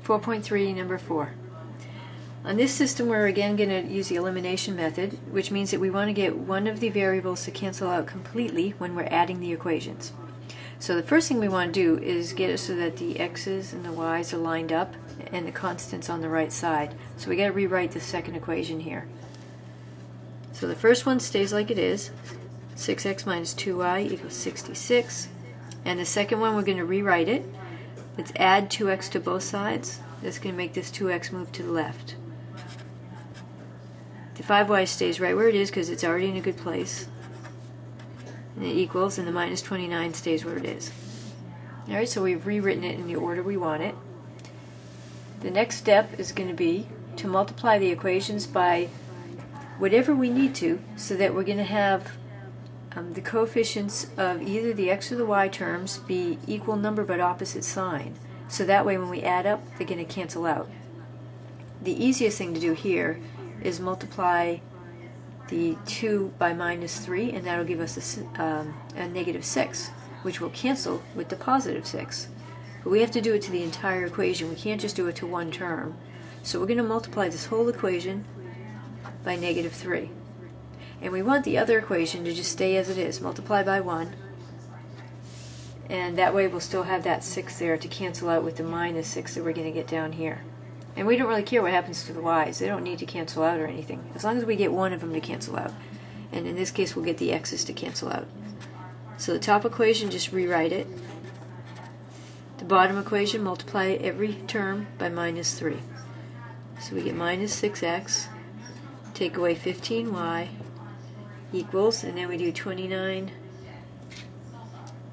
4.3, number 4. On this system, we're again going to use the elimination method, which means that we want to get one of the variables to cancel out completely when we're adding the equations. So the first thing we want to do is get it so that the x's and the y's are lined up and the constants on the right side. So we got to rewrite the second equation here. So the first one stays like it is, 6x minus 2y equals 66. And the second one, we're going to rewrite it. Let's add 2x to both sides. That's going to make this 2x move to the left. The 5y stays right where it is because it's already in a good place. And it equals, and the minus 29 stays where it is. Alright, so we've rewritten it in the order we want it. The next step is going to be to multiply the equations by whatever we need to, so that we're going to have the coefficients of either the x or the y terms be equal number but opposite sign. So that way when we add up, they're going to cancel out. The easiest thing to do here is multiply the 2 by minus 3, and that'll give us a negative 6, which will cancel with the positive 6. But we have to do it to the entire equation. We can't just do it to one term. So we're going to multiply this whole equation by negative 3. And we want the other equation to just stay as it is, multiply by 1. And that way we'll still have that 6 there to cancel out with the minus 6 that we're going to get down here. And we don't really care what happens to the y's. They don't need to cancel out or anything, as long as we get one of them to cancel out. And in this case, we'll get the x's to cancel out. So the top equation, just rewrite it. The bottom equation, multiply every term by minus 3. So we get minus 6x, take away 15y, equals, and then we do 29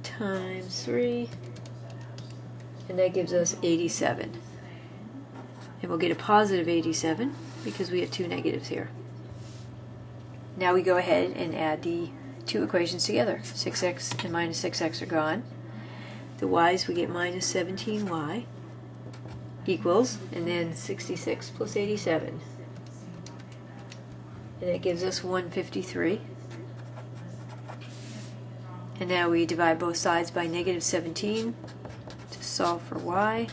times 3, and that gives us 87. And we'll get a positive 87 because we have two negatives here. Now we go ahead and add the two equations together. 6x and minus 6x are gone. The y's, we get minus 17y equals, and then 66 plus 87. And that gives us 153. And now we divide both sides by negative 17 to solve for y.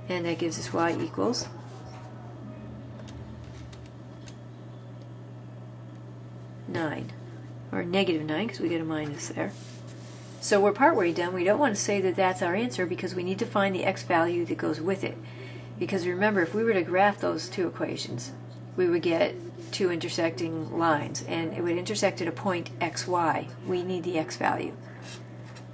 And that gives us y equals -9, or negative 9 because we get a minus there. So we're partway done. We don't want to say that that's our answer because we need to find the x value that goes with it. Because remember, if we were to graph those two equations, we would get two intersecting lines, and it would intersect at a point xy. We need the x value.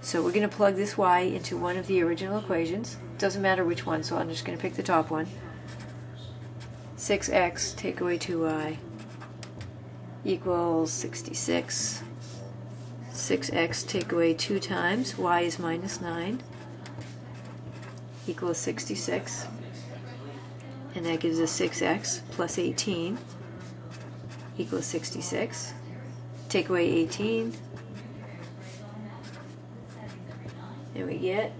So we're going to plug this y into one of the original equations. Doesn't matter which one, so I'm just going to pick the top one. 6x take away 2y equals 66. 6x take away 2 times, y is minus 9, equals 66. And that gives us 6x plus 18 equals 66. Take away 18, and we get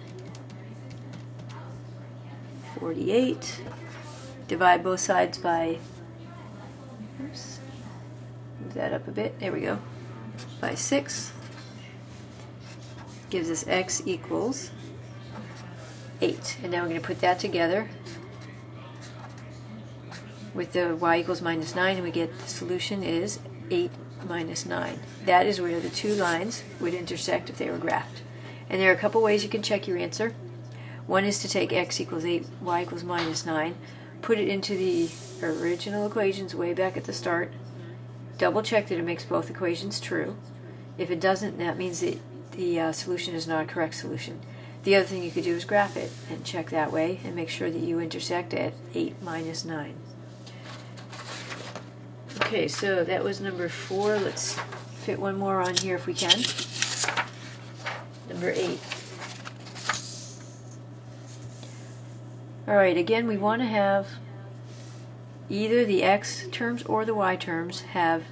48. Divide both sides by, oops, move that up a bit, there we go, by 6. Gives us x equals 8. And now we're going to put that together with the y equals minus 9, and we get the solution is 8 minus 9. That is where the two lines would intersect if they were graphed. And there are a couple ways you can check your answer. One is to take x equals 8, y equals minus 9, put it into the original equations way back at the start, double check that it makes both equations true. If it doesn't, that means that the solution is not a correct solution. The other thing you could do is graph it and check that way and make sure that you intersect at 8 minus 9. Okay, so that was number 4. Let's fit one more on here if we can. Number 8. Alright, again we want to have either the x terms or the y terms have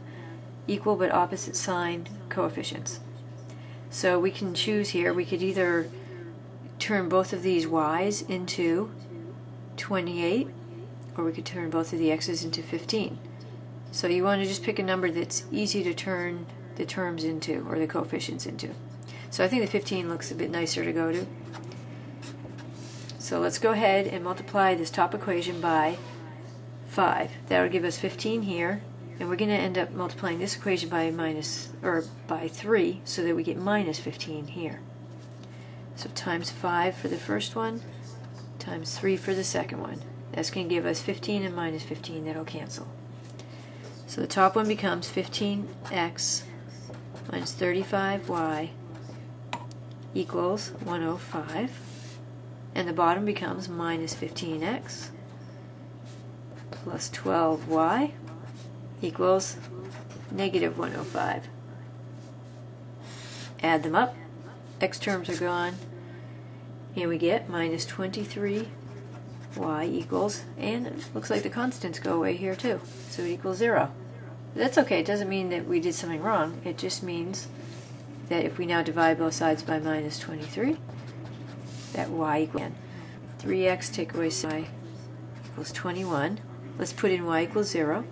equal but opposite sign coefficients. So we can choose here. We could either turn both of these y's into 28, or we could turn both of the x's into 15. So you want to just pick a number that's easy to turn the terms into, or the coefficients into. So I think the 15 looks a bit nicer to go to. So let's go ahead and multiply this top equation by 5. That will give us 15 here, and we're going to end up multiplying this equation by by 3 so that we get minus 15 here. So times 5 for the first one, times 3 for the second one. That's going to give us 15 and minus 15. That'll cancel. So the top one becomes 15x minus 35y equals 105. And the bottom becomes minus 15x plus 12y equals negative 105. Add them up. X terms are gone. And we get minus 23y equals, and it looks like the constants go away here too. So it equals 0. That's okay. It doesn't mean that we did something wrong. It just means that if we now divide both sides by minus 23, that y equals 3x take away y equals 21. Let's put in y equals 0.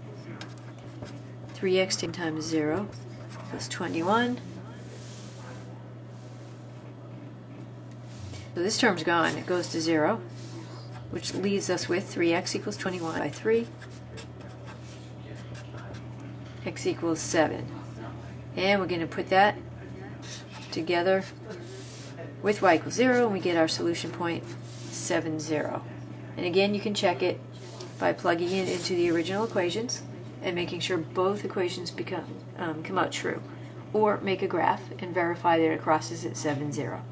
3x times 0 equals 21. So this term's gone. It goes to 0, which leaves us with 3x equals 21 by 3. X equals 7. And we're going to put that together with y equals 0, and we get our solution point 7, 0. And again, you can check it by plugging it into the original equations and making sure both equations come out true. Or make a graph and verify that it crosses at 7, 0.